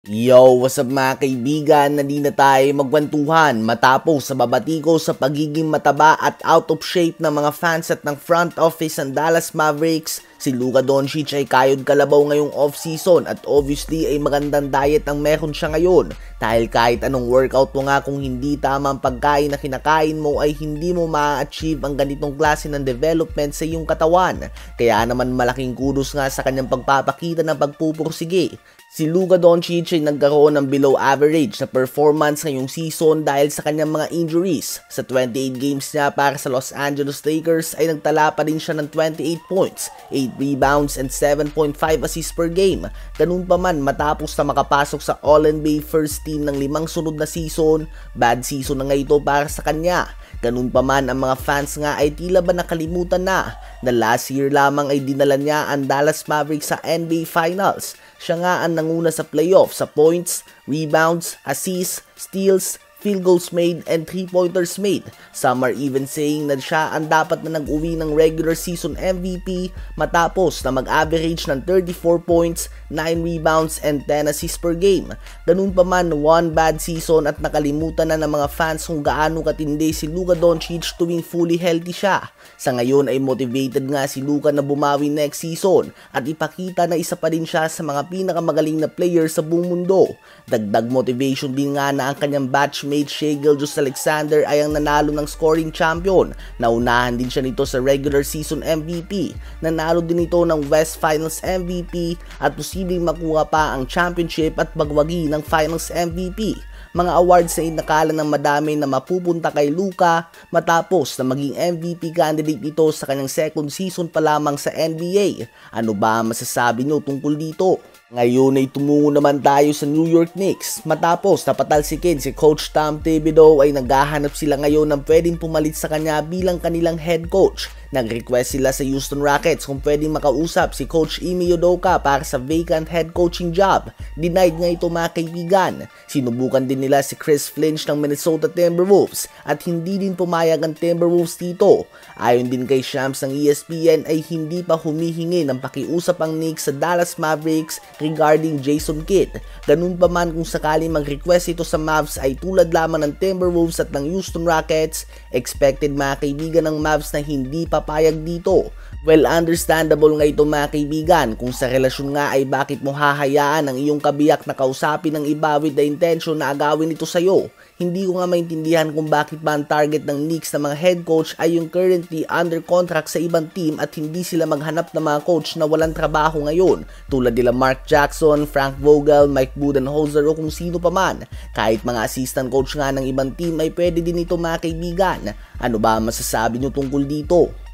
Yo, what's up mga kaibigan? Nandito na tayo magkwentuhan matapos sa babatiko sa pagiging mataba at out of shape ng mga fans at ng front office ng Dallas Mavericks. Si Luka Doncic ay kayod kalabaw ngayong off-season at obviously ay magandang diet ang meron siya ngayon dahil kahit anong workout mo nga kung hindi tama ang pagkain na kinakain mo ay hindi mo ma-achieve ang ganitong klase ng development sa iyong katawan. Kaya naman malaking kudos nga sa kanyang pagpapakita ng pagpupursige. Si Luka Doncic ay nagkaroon ng below average na performance ngayong season dahil sa kanyang mga injuries. Sa 28 games niya para sa Los Angeles Lakers ay nagtala pa rin siya ng 28 points, 8 rebounds and 7.5 assists per game. Ganun pa man matapos na makapasok sa All-NBA first team ng 5 sunod na season, bad season na nga ito para sa kanya. Ganun pa man ang mga fans nga ay tila ba nakalimutan na last year lamang ay dinala niya ang Dallas Mavericks sa NBA Finals. Siya nga ang nanguna sa playoffs sa points, rebounds, assists, steals, field goals made, and 3-pointers made. Some are even saying na siya ang dapat na nag-uwi ng regular season MVP matapos na mag-average ng 34 points, 9 rebounds, and 10 assists per game. Ganun pa man, one bad season at nakalimutan na ng mga fans kung gaano katindi si Luka Doncic tuwing fully healthy siya. Sa ngayon ay motivated nga si Luka na bumawi next season at ipakita na isa pa rin siya sa mga pinakamagaling na player sa buong mundo. Dagdag motivation din nga na ang kanyang batchmate Shai Gilgeous-Alexander ay ang nanalo ng scoring champion. Naunahan din siya nito sa regular season MVP. Nanalo din ito ng West Finals MVP at posibleng makuha pa ang championship at magwagi ng Finals MVP. Mga awards na inakala ng madami na mapupunta kay Luka matapos na maging MVP candidate ito sa kanyang second season pa lamang sa NBA. Ano ba ang masasabi nyo tungkol dito? Ngayon ay tumungo naman tayo sa New York Knicks. Matapos napatalsikin si Coach Tom Thibodeau ay naghahanap sila ngayon ng pwedeng pumalit sa kanya bilang kanilang head coach. Nag-request sila sa Houston Rockets kung pwedeng makausap si Coach Ime Udoka para sa vacant head coaching job. Denied nga ito mga kaibigan. Sinubukan din nila si Chris Finch ng Minnesota Timberwolves at hindi din pumayag ang Timberwolves dito. Ayon din kay Shams ng ESPN ay hindi pa humihingi ng pakiusap ang Knicks sa Dallas Mavericks regarding Jason Kidd. Ganun pa man kung sakaling mag-request ito sa Mavs ay tulad lamang ng Timberwolves at ng Houston Rockets, expected mga kaibigan ng Mavs na hindi papayag dito. Well, understandable nga ito mga kaibigan kung sa relasyon nga ay bakit mo hahayaan ang iyong kabiyak na kausapin ng iba with the intention na agawin ito sa'yo. Hindi ko nga maintindihan kung bakit ba ang target ng Knicks na mga head coach ay yung currently under contract sa ibang team at hindi sila maghanap ng mga coach na walang trabaho ngayon tulad nila Mark Jackson, Frank Vogel, Mike Budenholzer o kung sino pa man. Kahit mga assistant coach nga ng ibang team ay pwede din ito mga kaibigan. Ano ba masasabi nyo tungkol dito?